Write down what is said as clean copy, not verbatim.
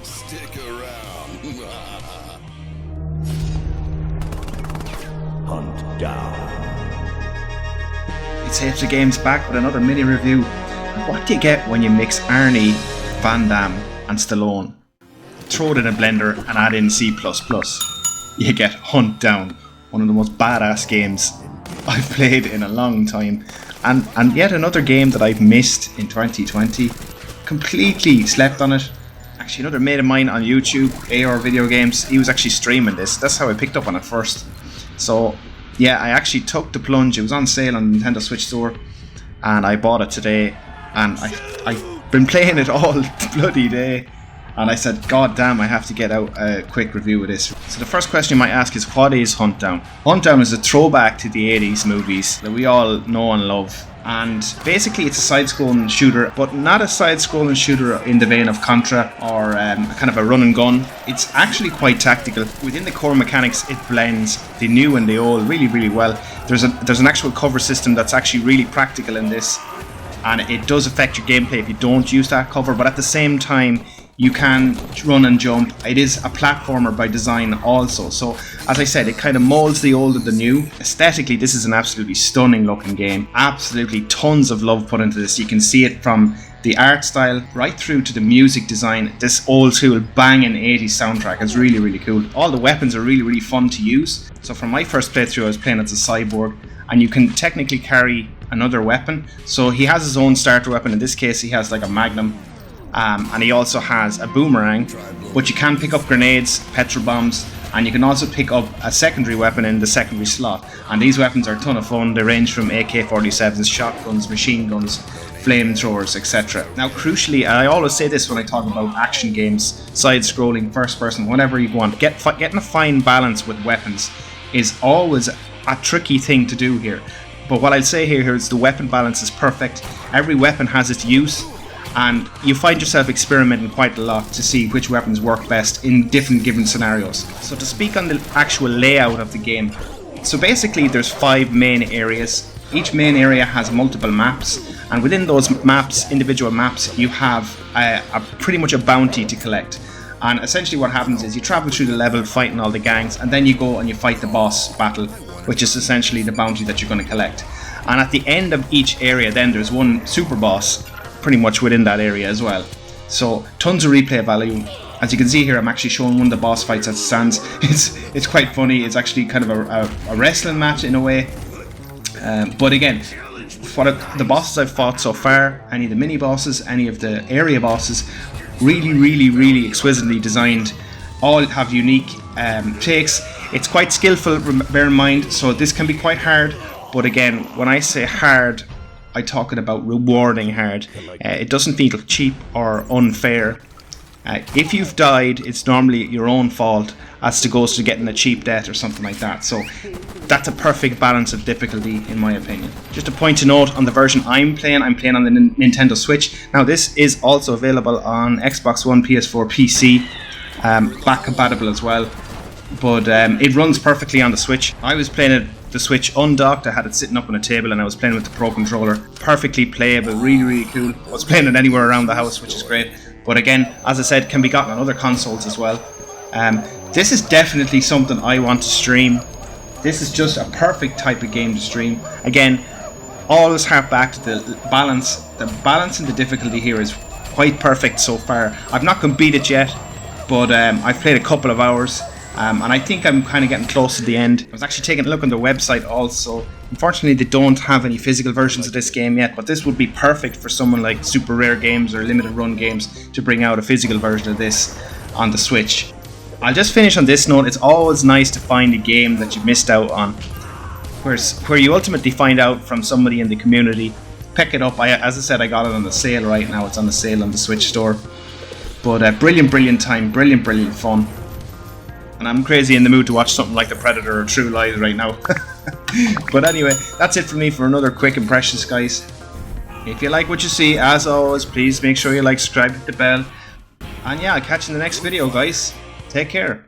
Stick around. Huntdown. It's HJ Games back with another mini review. What do you get when you mix Arnie, Van Damme and Stallone? Throw it in a blender and add in C++. You get Huntdown, one of the most badass games I've played in a long time. And yet another game that I've missed in 2020. Completely slept on it. Actually, another mate of mine on YouTube, AR Video Games, he was actually streaming this. That's how I picked up on it first. So yeah, I actually took the plunge. It was on sale on the Nintendo Switch store and I bought it today, and I've been playing it all bloody day, and I said, god damn, I have to get out a quick review of this. So the first question you might ask is, what is Huntdown? Huntdown is a throwback to the 80s movies that we all know and love. And basically it's a side-scrolling shooter, but not a side-scrolling shooter in the vein of Contra or kind of a run and gun. It's actually quite tactical. Within the core mechanics, it blends the new and the old really, really well. There's an actual cover system that's actually really practical in this, and it does affect your gameplay if you don't use that cover, but at the same time, you can run and jump. It is a platformer by design also. So as I said, it kind of molds the old and the new. Aesthetically, this is an absolutely stunning looking game. Absolutely tons of love put into this. You can see it from the art style right through to the music design. This old school banging 80s soundtrack is really, really cool. All the weapons are really, really fun to use. So from my first playthrough, I was playing as a cyborg, and you can technically carry another weapon. So he has his own starter weapon. In this case, he has like a magnum. And he also has a boomerang, but you can pick up grenades, petrol bombs, and you can also pick up a secondary weapon in the secondary slot. And these weapons are a ton of fun. They range from AK-47s, shotguns, machine guns, flamethrowers, etc. Now crucially, and I always say this when I talk about action games, side-scrolling, first-person, whatever you want, getting a fine balance with weapons is always a tricky thing to do here. But what I'll say here is the weapon balance is perfect. Every weapon has its use, and you find yourself experimenting quite a lot to see which weapons work best in different given scenarios. So to speak on the actual layout of the game, so basically there's 5 main areas. Each main area has multiple maps, and within those maps, individual maps, you have pretty much a bounty to collect. And essentially what happens is you travel through the level fighting all the gangs, and then you go and you fight the boss battle, which is essentially the bounty that you're going to collect. And at the end of each area then there's one super boss pretty much within that area as well. So tons of replay value. As you can see here, I'm actually showing one of the boss fights as it stands. It's quite funny. It's actually kind of a wrestling match in a way. But again, for the bosses I've fought so far, any of the mini bosses, any of the area bosses, really exquisitely designed. All have unique takes. It's quite skillful, bear in mind, so this can be quite hard. But again, when I say hard, I'm talking about rewarding hard. It doesn't feel cheap or unfair. If you've died, it's normally your own fault as opposed to getting a cheap death or something like that. So that's a perfect balance of difficulty in my opinion. Just a point to note on the version I'm playing on the Nintendo Switch. Now this is also available on Xbox One, PS4, PC, back compatible as well. But it runs perfectly on the Switch. I was playing the Switch undocked. I had it sitting up on a table and I was playing with the Pro Controller. Perfectly playable, really cool. I was playing it anywhere around the house, which is great. But again, as I said, can be gotten on other consoles as well. This is definitely something I want to stream. This is just a perfect type of game to stream. Again, always harp back to the balance. The balance and the difficulty here is quite perfect so far. I've not completed it yet, but I've played a couple of hours. And I think I'm kind of getting close to the end. I was actually taking a look on their website also. Unfortunately, they don't have any physical versions of this game yet, but this would be perfect for someone like Super Rare Games or Limited Run Games to bring out a physical version of this on the Switch. I'll just finish on this note. It's always nice to find a game that you missed out on, where you ultimately find out from somebody in the community. Pick it up. As I said, I got it on the sale right now. It's on the sale on the Switch store. But brilliant time, brilliant fun. And I'm crazy in the mood to watch something like The Predator or True Lies right now. But anyway, that's it for me for another quick impressions, guys. If you like what you see, as always, please make sure you like, subscribe, hit the bell. And yeah, I'll catch you in the next video, guys. Take care.